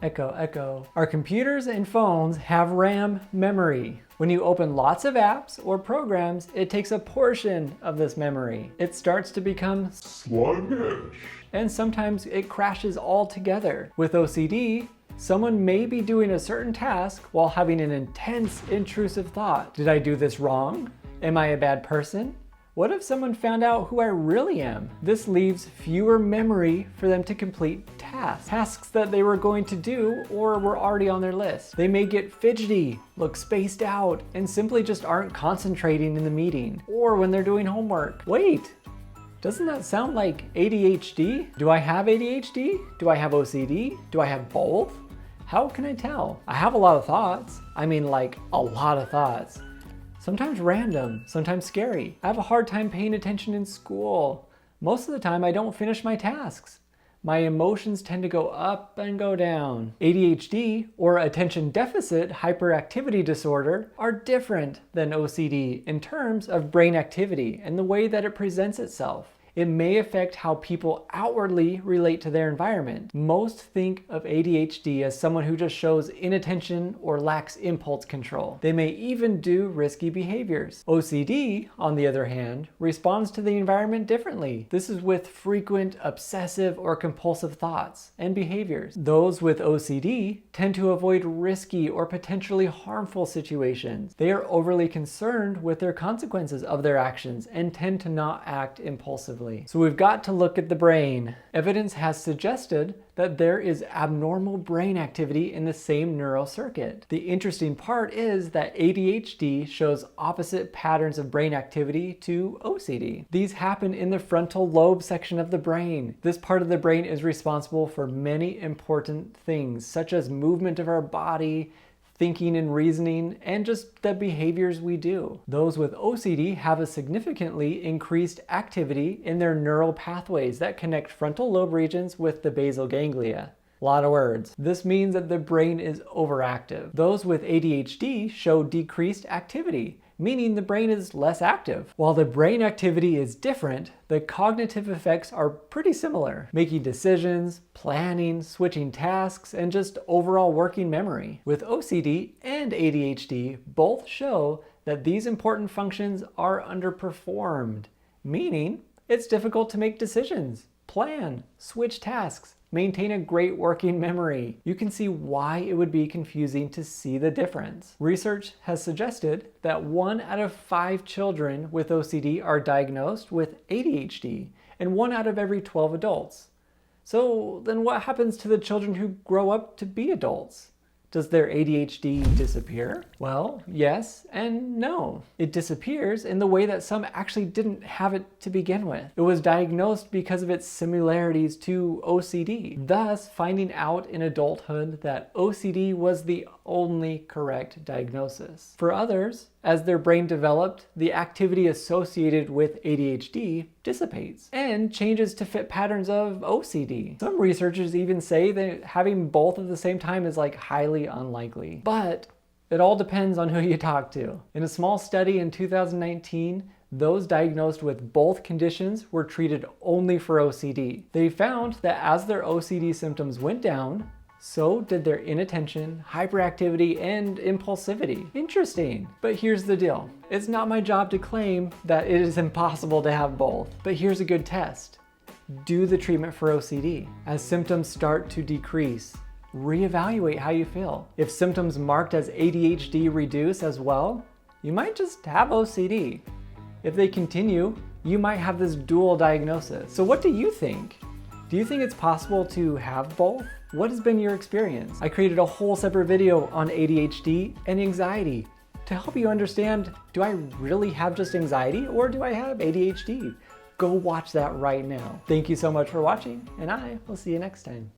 Echo, echo. Our computers and phones have RAM memory. When you open lots of apps or programs, it takes a portion of this memory. It starts to become sluggish, and sometimes it crashes altogether. With OCD, someone may be doing a certain task while having an intense, intrusive thought. Did I do this wrong? Am I a bad person? What if someone found out who I really am? This leaves fewer memory for them to complete tasks that they were going to do or were already on their list. They may get fidgety, look spaced out, and simply just aren't concentrating in the meeting or when they're doing homework. Wait, doesn't that sound like ADHD? Do I have ADHD? Do I have OCD? Do I have both? How can I tell? I have a lot of thoughts. I mean, like a lot of thoughts. Sometimes random, sometimes scary. I have a hard time paying attention in school. Most of the time I don't finish my tasks. My emotions tend to go up and go down. ADHD, or attention deficit hyperactivity disorder, are different than OCD in terms of brain activity and the way that it presents itself. It may affect how people outwardly relate to their environment. Most think of ADHD as someone who just shows inattention or lacks impulse control. They may even do risky behaviors. OCD, on the other hand, responds to the environment differently. This is with frequent obsessive or compulsive thoughts and behaviors. Those with OCD tend to avoid risky or potentially harmful situations. They are overly concerned with their consequences of their actions and tend to not act impulsively. So we've got to look at the brain. Evidence has suggested that there is abnormal brain activity in the same neural circuit. The interesting part is that ADHD shows opposite patterns of brain activity to OCD. These happen in the frontal lobe section of the brain. This part of the brain is responsible for many important things, such as movement of our body, thinking and reasoning, and just the behaviors we do. Those with OCD have a significantly increased activity in their neural pathways that connect frontal lobe regions with the basal ganglia. A lot of words. This means that the brain is overactive. Those with ADHD show decreased activity, meaning the brain is less active. While the brain activity is different, the cognitive effects are pretty similar. Making decisions, planning, switching tasks, and just overall working memory. With OCD and ADHD, both show that these important functions are underperformed, meaning it's difficult to make decisions, plan, switch tasks, maintain a great working memory. You can see why it would be confusing to see the difference. Research has suggested that 1 out of 5 children with OCD are diagnosed with ADHD, and 1 out of every 12 adults. So then what happens to the children who grow up to be adults? Does their ADHD disappear? Well, yes and no. It disappears in the way that some actually didn't have it to begin with. It was diagnosed because of its similarities to OCD, thus finding out in adulthood that OCD was the only correct diagnosis. For others, as their brain developed, the activity associated with ADHD dissipates and changes to fit patterns of OCD. Some researchers even say that having both at the same time is like highly unlikely. But it all depends on who you talk to. In a small study in 2019, those diagnosed with both conditions were treated only for OCD. They found that as their OCD symptoms went down, so did their inattention, hyperactivity, and impulsivity. Interesting. But here's the deal. It's not my job to claim that it is impossible to have both. But here's a good test. Do the treatment for OCD. As symptoms start to decrease, reevaluate how you feel. If symptoms marked as ADHD reduce as well, you might just have OCD. If they continue, you might have this dual diagnosis. So what do you think? Do you think it's possible to have both? What has been your experience? I created a whole separate video on ADHD and anxiety to help you understand, do I really have just anxiety or do I have ADHD? Go watch that right now. Thank you so much for watching, and I will see you next time.